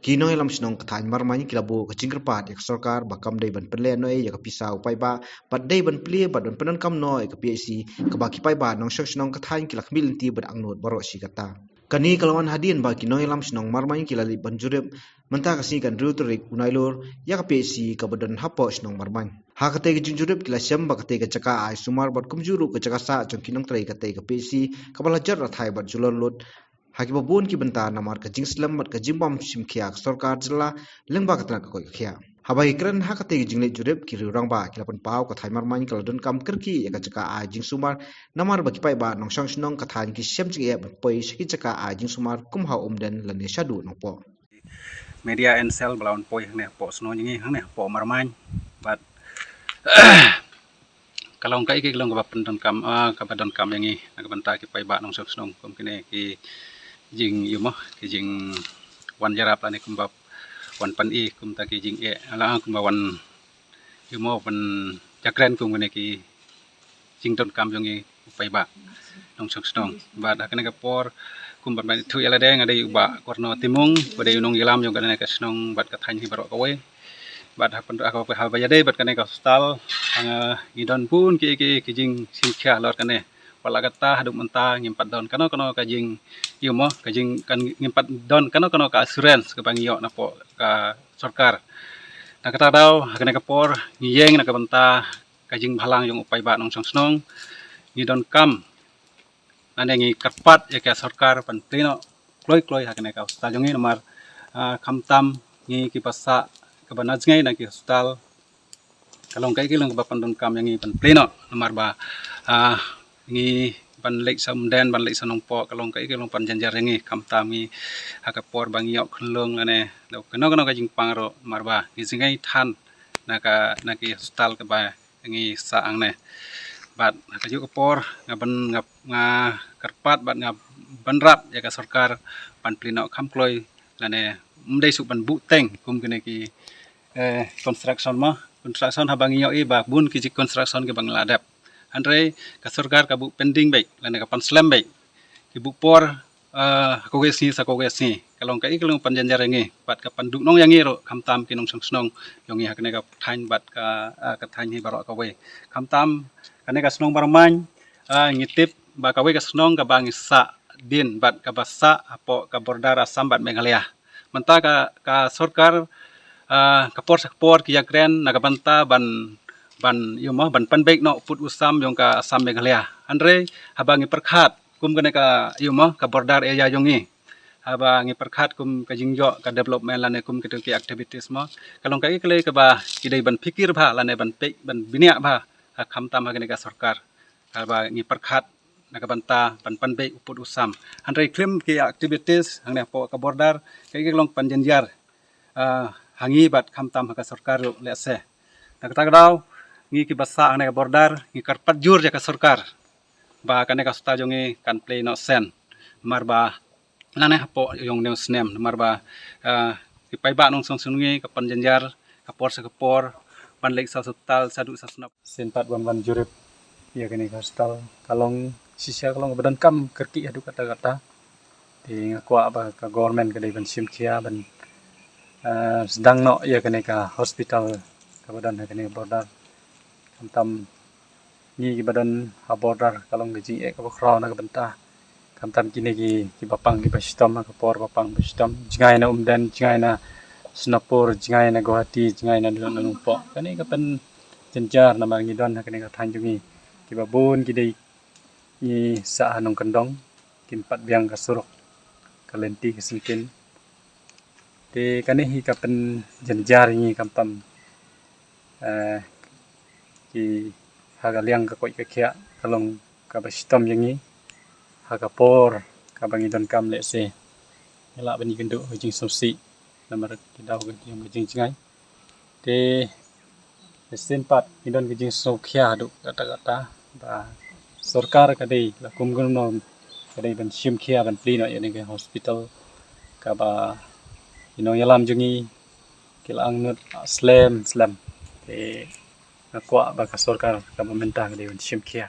Kino ilam sinong kathan marmani kilabo kacingkerpat yak sarkar bakam dai ban penle no yak pisa upai ba bat dai ban pli bat ban penan kam no yak PSC kabaki pai ba nong shak sinong kathan kilak milinti bat angnot baro si kata kani kalawan hadian ba kino ilam sinong marmani kilali ban jurep menta kasi kan ruturik unailor yak PSC kabadan hapo sinong marmani ha kate gijing jurep kila syam ba kate caka ai sumar bat kumjuru ke caka sa jong kinong trai kate ke PSC kabalajar rathai bat julor lot Haki babun ki benta namar ka jing slam mat ka jimbam simkhia sarkar jilla lengba katna ka koi khia habai kran hakate ki jingle jurep ki rurang ba kilapan pau ka thaimar main kala don kam kerki ya ka jaka a jing sumar namar ba ki pai ba nong sang snong ka thain ki sem jing ya poi siki jaka a jing sumar kum ha umden lane shadu nong po media and cell belawan poi ne po sno ngi ne po marmain bat kalau kai ki long ka pendon kam ka pendon kam yangi ka benta ki pai ba nong sang snong kum kine ki jing yumo ki jing wan jarap lane kumbab wan pan i kum ta ki jing e ala kum wan yumo wan jakren kum kine ki jing don kam yangi pai ba nong sang snong ba da kene ka por kum ban thu ala deng ada ba korno timung bade nong yelam yang kene ka snong bat ka thain hi baro ka we bat hapan aku hal bayade bat kene ka hostal idon pun ki jing simkha lor kene wala kata haduk menta ngimpat don kano kajing yumo kajing kan ngimpat don kano ka assurance ke bangiyo na po ka sarkar na kata daw kene ka por ngiyeng na ka benta kajing halang yung upay ba nong songsnong ni don kam ane ngi karpat ya ka sarkar pan pleno kloy hakene ka hostal yung nomar kamtam ngi ki pasa ka banaj ngai na ki hostal kalong kai kilong ba pandon kam yang ngi pan pleno nomar ba ngi ban lek sam den ban lek sanong po kalong kai kalong pan janjar ngi kam tam ngi hakapor bang yok khulung ane lo keno ka jing pangro marba ngi singai than naki hostal ka ba ngi saang ne bat ka juk por ngaban nga karpat bat nga banrap ya ka sarkar pan plino kam kloy lane mdai su ban bu teng kum kene ki construction habang yo i ba bun ki construction ke bang ladap Andre ka sarkar ka bu pending baik lane ka pan slam baik ki bu por ko gesi kalong kai kalong pan janjar ngi bat ka panduk nong yang ro kam tam ki nong snong yong i hakne ka thain bat ka thain hi baro ka we kam tam kane ka snong barman ngitip ba ka we ka snong ka bang sa din bat ka basa apo ka bordar Assam bat Meghalaya menta ka sarkar kapor ki yakren nagabanta ban yumo ban panbek no put usam yung ka Assam Meghalaya andre habangi perkhat kum kene ka yumo ka bordar area yongi habangi perkhat kum ka jingjo ka development lane kum ki activities mo kalong kai kle ka ba kidai ban pikir bha lane ban pe ban binia bha kham tam kene ka sarkar habangi perkhat nagabanta ban panbek put usam andre klim ki activities hangne po ka bordar kai long panjanjar hangi bat kham tam ka sarkar lese nakata daw ngi ki basa ane ka bordar ngi karpat jur ja ka sarkar ba kane ka sta jongi kan play no sen marba lane hapo yung news nem marba ki pai ba nong song sungi ka panjanjar ka por sa ka por panlek sa hospital sadu sa snap sen pat ban jurip ya kane ka hospital kalong sisya kalong badan kam kerki adu kata di ngakwa ba ka government ka dai ban simkia ban sedang no ya kane ka hospital ka badan kane bordar kam ngi badan ha bordar kalong gejing ka bakraw na ka benta kam tam kini ki bapang ki bastam ka por bapang bastam jingai na umdan jingai na Singapore jingai na Guwahati jingai na Lumpo kane ka pen jenjar na mangi don kane ka thanjungi ki babun ki dei ni sa anong kandong kin pat biang ka surok kalenti ka singkin te kane hi ka pen jenjar ngi kam tam ki haga liang ka koi ka kya kalong ka bastam yangi haga por ka bangi don kam le se ela bani gendo jing sosi namar kidaw ga jing jingai te sempat idon jing sokhya du kata ba sarkar ka dei la kumgun no ka dei ban simkhya ban plino yani ka hospital ka ba ino yalam jungi kilang nut slam te nakwa ba ka sarkar ka pemerintah ka dei ban simkhya